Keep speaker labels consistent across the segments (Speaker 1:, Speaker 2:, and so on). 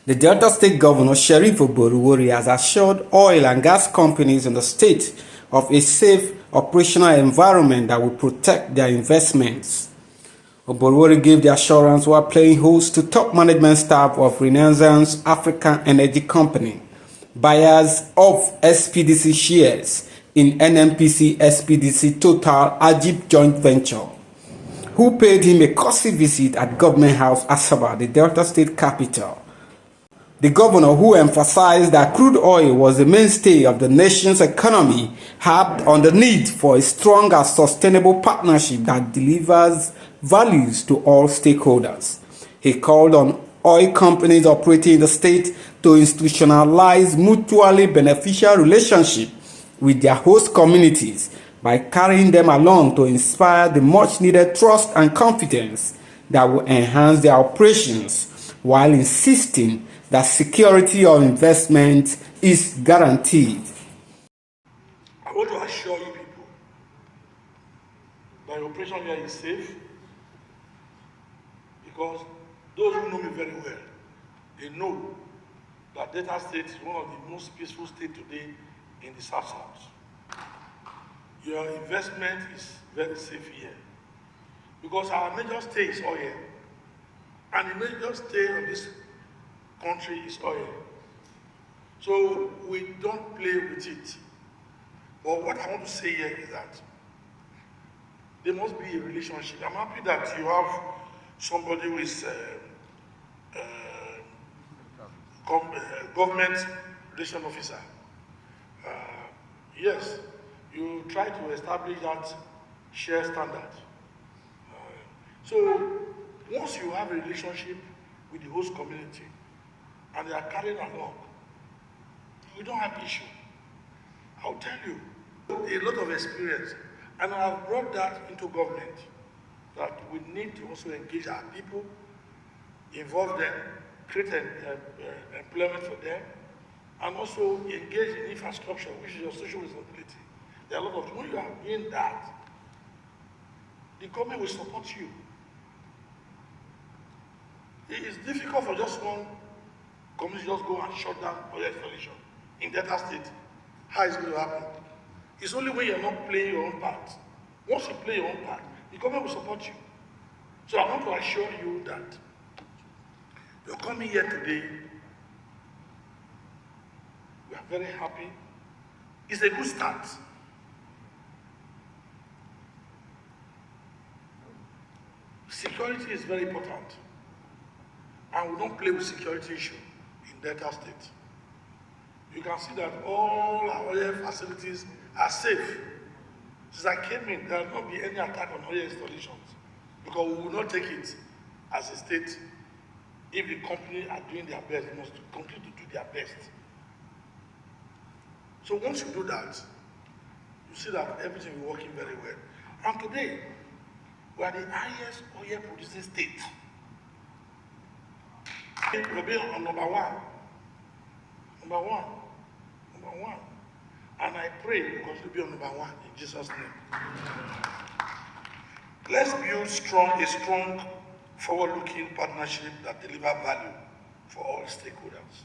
Speaker 1: The Delta State Governor Sheriff Oborevwori has assured oil and gas companies in the state of a safe operational environment that will protect their investments. Oborevwori gave the assurance while playing host to top management staff of Renaissance African Energy Company, buyers of SPDC shares in NNPC SPDC Total AGIP Joint Venture, who paid him a courtesy visit at Government House Asaba, the Delta State capital. The governor, who emphasized that crude oil was the mainstay of the nation's economy, harped on the need for a strong and sustainable partnership that delivers values to all stakeholders. He called on oil companies operating in the state to institutionalize mutually beneficial relationships with their host communities by carrying them along to inspire the much-needed trust and confidence that will enhance their operations while insisting that security of investment is guaranteed.
Speaker 2: I want to assure you people that the operation here is safe, because those who know me very well, they know that Delta State is one of the most peaceful states today in the South. Your investment is very safe here, because our major stay is oil, and the major stay of this country is oil. So we don't play with it. But what I want to say here is that there must be a relationship. I'm happy that you have somebody who is government relation officer. Yes, you try to establish that share standard. So once you have a relationship with the host community and they are carrying along, you don't have issue. I'll tell you, a lot of experience, and I have brought that into government, that we need to also engage our people, involve them, create employment for them, and also engage in infrastructure, which is your social responsibility. There are a lot of, when you are doing that, the government will support you. It is difficult for just one community just go and shut down oil installation in Delta State. How is it going to happen? It's only when you're not playing your own part. Once you play your own part, the government will support you. So I want to assure you that you're coming here today. We are very happy. It's a good start. Security is very important, and we don't play with security issue in Delta State. You can see that all our oil facilities are safe. Since I came in, there will not be any attack on oil installations, because we will not take it as a state. If the company are doing their best, they must continue to do their best. So once you do that, you see that everything is working very well. And today, we are the highest oil producing state. We'll be on number one. And I pray because we'll be on number one in Jesus' name. Let's build a strong, forward-looking partnership that delivers value for all stakeholders.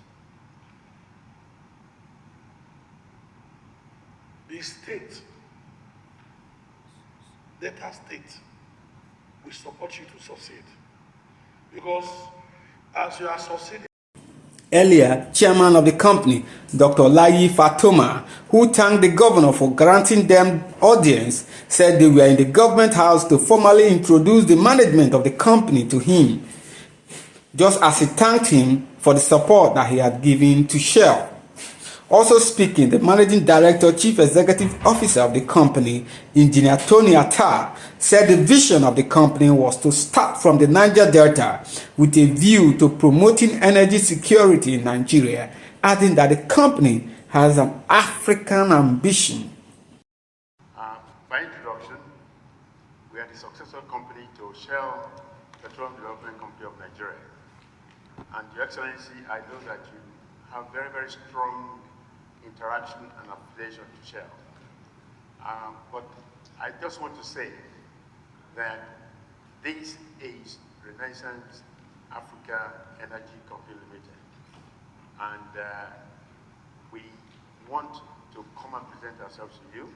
Speaker 2: The state, Delta State, will support you to succeed. Because as you are succeeding.
Speaker 1: Earlier, chairman of the company, Dr. Layi Fatoma, who thanked the governor for granting them audience, said they were in the government house to formally introduce the management of the company to him, just as he thanked him for the support that he had given to Shell. Also speaking, the managing director, chief executive officer of the company, Engineer Tony Attar, said the vision of the company was to start from the Niger Delta with a view to promoting energy security in Nigeria, adding that the company has an African ambition.
Speaker 3: By introduction, we are the successor company to Shell Petroleum Development Company of Nigeria. And Your Excellency, I know that you have very, very strong interaction and affiliation to Shell. But I just want to say that this is Renaissance Africa Energy Company Limited. And we want to come and present ourselves to you.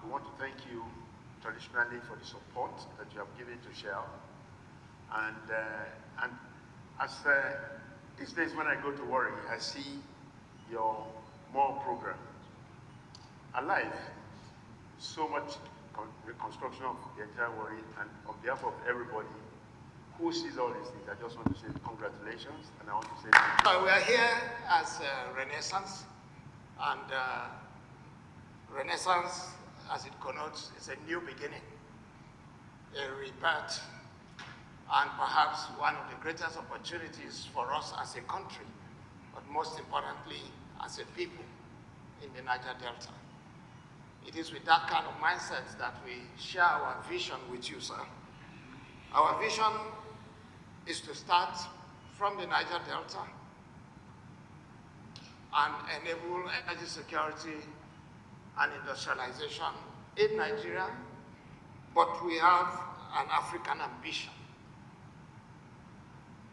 Speaker 3: We want to thank you traditionally for the support that you have given to Shell. And as these days when I go to Warri, I see your more program alive. So much reconstruction of the entire Warri, and on behalf of everybody who sees all these things, I just want to say congratulations, and I want to say thank you.
Speaker 4: We are here as Renaissance, and Renaissance, as it connotes, is a new beginning, a rebirth, and perhaps one of the greatest opportunities for us as a country, but most importantly, as a people in the Niger Delta. It is with that kind of mindset that we share our vision with you, sir. Our vision is to start from the Niger Delta and enable energy security and industrialization in Nigeria, but we have an African ambition.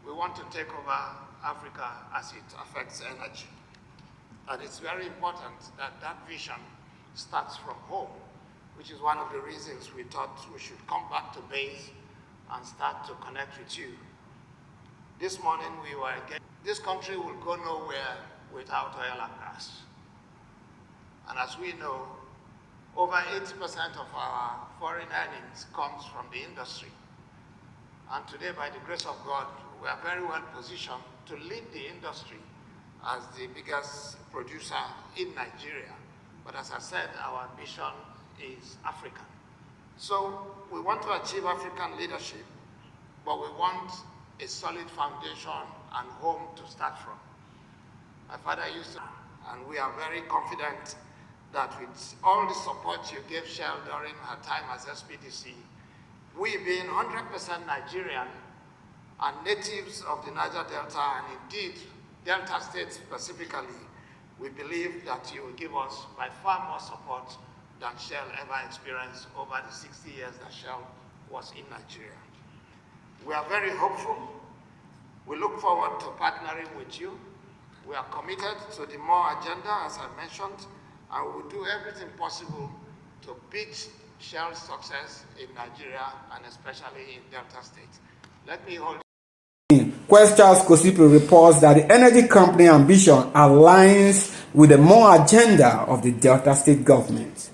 Speaker 4: We want to take over Africa as it affects energy. And it's very important that that vision starts from home, which is one of the reasons we thought we should come back to base and start to connect with you. This morning we were again, this country will go nowhere without oil and gas. And as we know, over 80% of our foreign earnings comes from the industry. And today, by the grace of God, we are very well positioned to lead the industry as the biggest producer in Nigeria. But as I said, our ambition is African. So we want to achieve African leadership, but we want a solid foundation and home to start from. My father used to, and we are very confident that with all the support you gave Shell during her time as SPDC, we being 100% Nigerian and natives of the Niger Delta, and indeed Delta State specifically, we believe that you will give us by far more support than Shell ever experienced over the 60 years that Shell was in Nigeria. We are very hopeful. We look forward to partnering with you. We are committed to the more agenda, as I mentioned, and we will do everything possible to beat Shell's success in Nigeria and especially in Delta State. Let me hold.
Speaker 1: Quest Charles Kosipi reports that the energy company ambition aligns with the more agenda of the Delta State government.